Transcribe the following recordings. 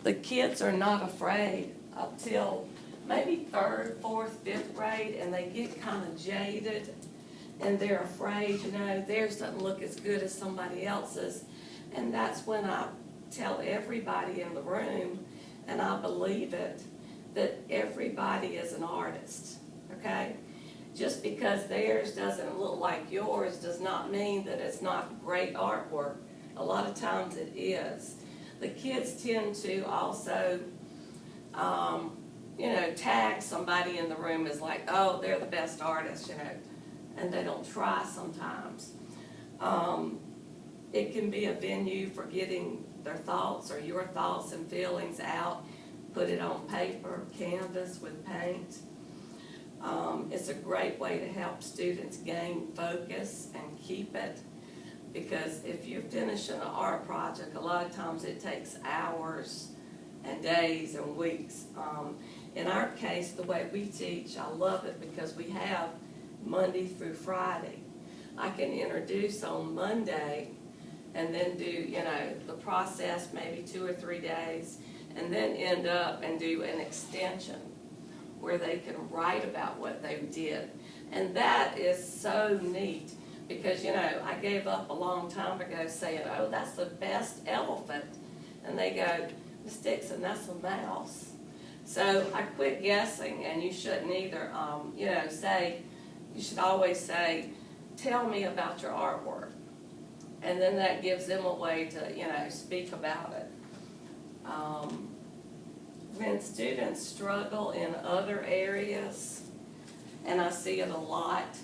the kids are not afraid up till maybe 3rd, 4th, 5th grade, and they get kind of jaded, and they're afraid, theirs doesn't look as good as somebody else's. And that's when I tell everybody in the room, and I believe it, that everybody is an artist, okay? Just because theirs doesn't look like yours does not mean that it's not great artwork. A lot of times it is. The kids tend to also, tag somebody in the room as like, oh, they're the best artist, and they don't try sometimes. It can be a venue for getting their thoughts or your thoughts and feelings out, put it on paper, canvas with paint. It's a great way to help students gain focus and keep it, because if you're finishing an art project, a lot of times it takes hours and days and weeks. In our case, the way we teach, I love it because we have Monday through Friday. I can introduce on Monday and then do, the process maybe 2 or 3 days, and then end up and do an extension where they can write about what they did. And that is so neat because, I gave up a long time ago saying, oh, that's the best elephant. And they go, Miss Dixon, that's a mouse. So I quit guessing, and you shouldn't either, you should always say, tell me about your artwork. And then that gives them a way to, speak about it. When students struggle in other areas, and I see it a lot,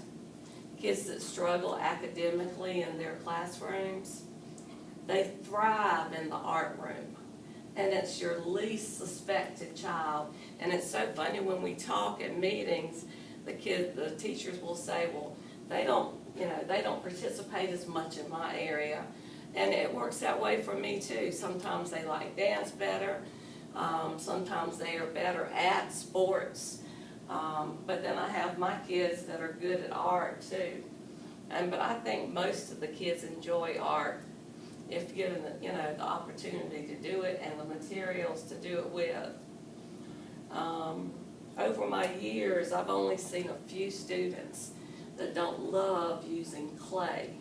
kids that struggle academically in their classrooms, they thrive in the art room. And it's your least suspected child. And it's so funny when we talk at meetings, the teachers will say, well, they don't participate as much in my area. And it works that way for me too. Sometimes they like dance better. Sometimes they are better at sports. But then I have my kids that are good at art too. But I think most of the kids enjoy art if given the opportunity to do it and the materials to do it with. Over my years, I've only seen a few students that don't love using clay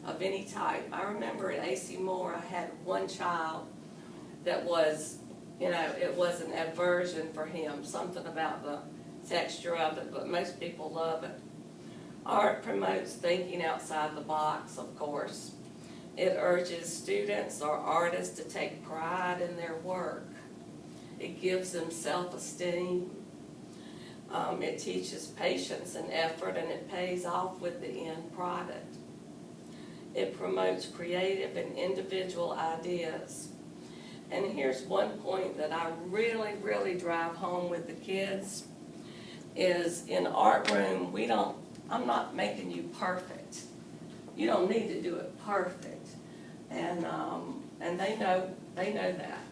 of any type. I remember at A.C. Moore, I had one child that was, it was an aversion for him, something about the texture of it, but most people love it. Art promotes thinking outside the box, of course. It urges students or artists to take pride in their work. It gives them self-esteem. It teaches patience and effort, and it pays off with the end product. It promotes creative and individual ideas. And here's one point that I really, really drive home with the kids is in art room, I'm not making you perfect. You don't need to do it perfect. And they know that.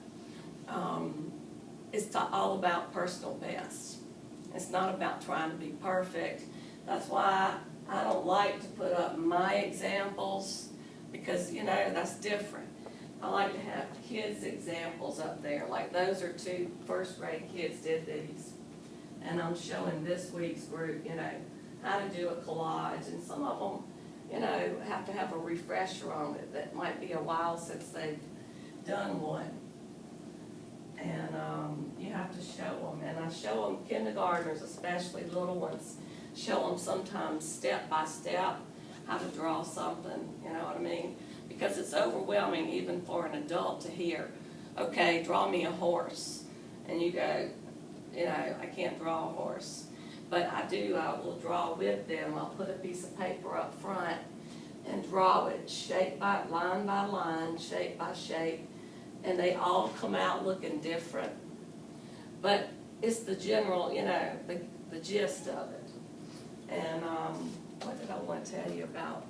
It's all about personal best. It's not about trying to be perfect. That's why I don't like to put up my examples because, that's different. I like to have kids' examples up there. Like those are 2 first-grade kids did these. And I'm showing this week's group, how to do a collage. And some of them, have to have a refresher on it. That might be a while since they've done one. And you have to show them. And I show them, kindergartners especially, little ones, show them sometimes step by step how to draw something, you know what I mean? Because it's overwhelming even for an adult to hear, okay, draw me a horse. And you go, I can't draw a horse. But I will draw with them. I'll put a piece of paper up front and draw it shape by line, shape by shape. And they all come out looking different. But it's the general, the gist of it. And what did I want to tell you about?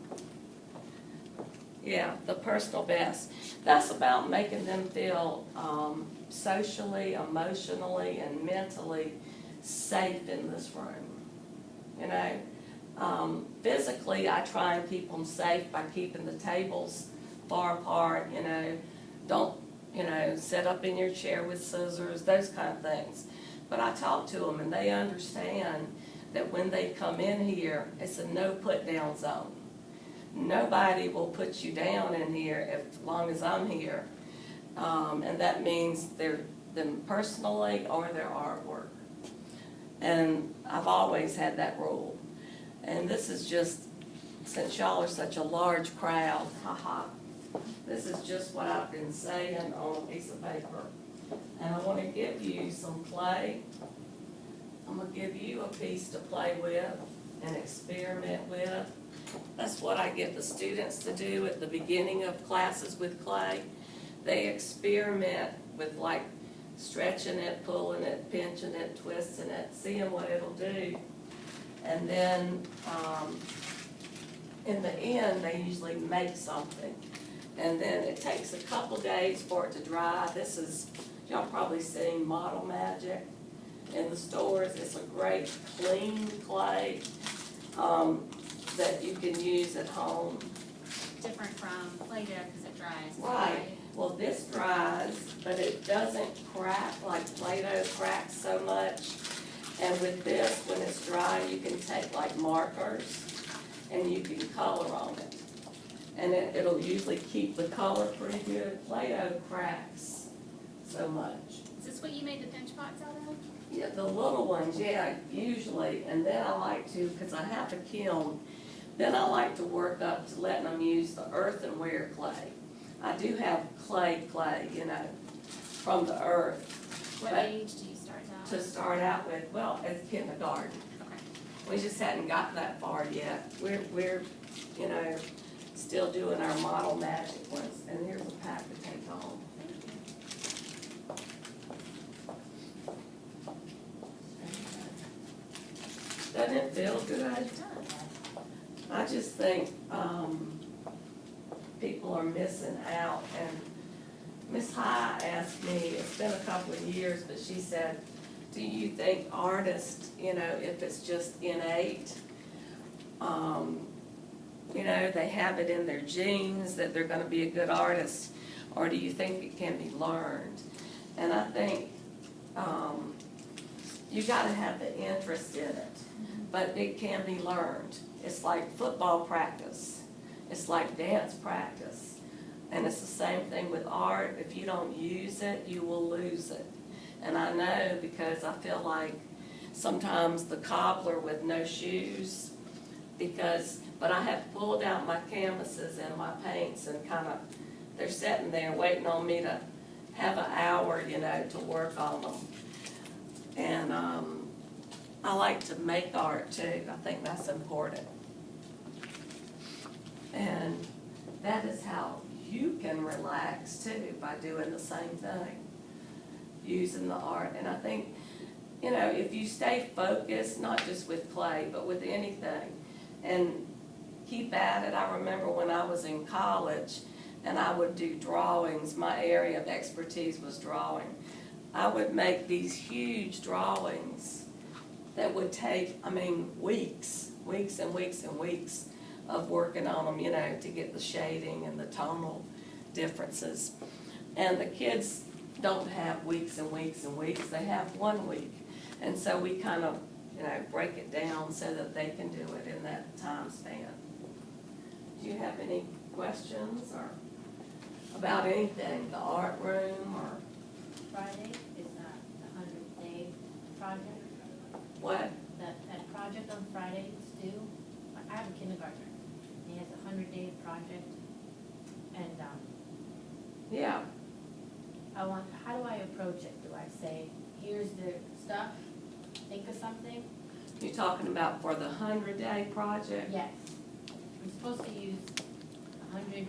Yeah, the personal best. That's about making them feel socially, emotionally, and mentally safe in this room. Physically, I try and keep them safe by keeping the tables far apart. Don't you know, set up in your chair with scissors, those kind of things. But I talk to them and they understand that when they come in here, it's a no put down zone. Nobody will put you down in here as long as I'm here. And that means them personally or their artwork. And I've always had that rule. And this is just, since y'all are such a large crowd, haha, this is just what I've been saying on a piece of paper. And I want to give you some clay. I'm going to give you a piece to play with and experiment with. That's what I get the students to do at the beginning of classes with clay. They experiment with like stretching it, pulling it, pinching it, twisting it, seeing what it'll do. And then in the end, they usually make something. And then it takes a couple days for it to dry. This is, y'all probably seen Model Magic in the stores. It's a great clean clay that you can use at home. Different from Play-Doh because it dries. Right. Well, this dries, but it doesn't crack like Play-Doh cracks so much. And with this, when it's dry, you can take like markers and you can color on it. And it'll usually keep the color pretty good. Play-Doh cracks so much. Is this what you made the pinch pots out of? Yeah, the little ones, yeah, usually. And then I like to, because I have a kiln, then I like to work up to letting them use the earthenware clay. I do have clay, you know, from the earth. What age do you start out? To start out with, well, as kindergarten. Okay. We just hadn't got that far yet. We're, you know, still doing our Model Magic ones. And here's a pack to take home. Doesn't it feel good? I just think people are missing out. And Miss High asked me, it's been a couple of years, but she said, do you think artists, you know, if it's just innate, you know, they have it in their genes that they're going to be a good artist, or do you think it can be learned? And I think you got to have the interest in it, but it can be learned. It's like football practice. It's like dance practice. And it's the same thing with art. If you don't use it, you will lose it. And I know because I feel like sometimes the cobbler with no shoes, but I have pulled out my canvases and my paints and kind of, they're sitting there waiting on me to have an hour, you know, to work on them. And I like to make art too. I think that's important. And that is how you can relax too, by doing the same thing, using the art. And I think, you know, if you stay focused, not just with clay, but with anything, and keep at it. I remember when I was in college and I would do drawings, my area of expertise was drawing. I would make these huge drawings that would take, I mean, weeks and weeks and weeks of working on them, you know, to get the shading and the tonal differences. And the kids don't have weeks and weeks and weeks, they have 1 week. And so we kind of, you know, break it down so that they can do it in that time span. Do you have any questions or about anything, the art room or? Friday is the 100-day project. What? That project on Friday is due. I have a kindergartner. He has a 100-day project, and Yeah. how do I approach it? Do I say, here's the stuff, think of something? You're talking about for the 100-day project? Yes. I'm supposed to use 100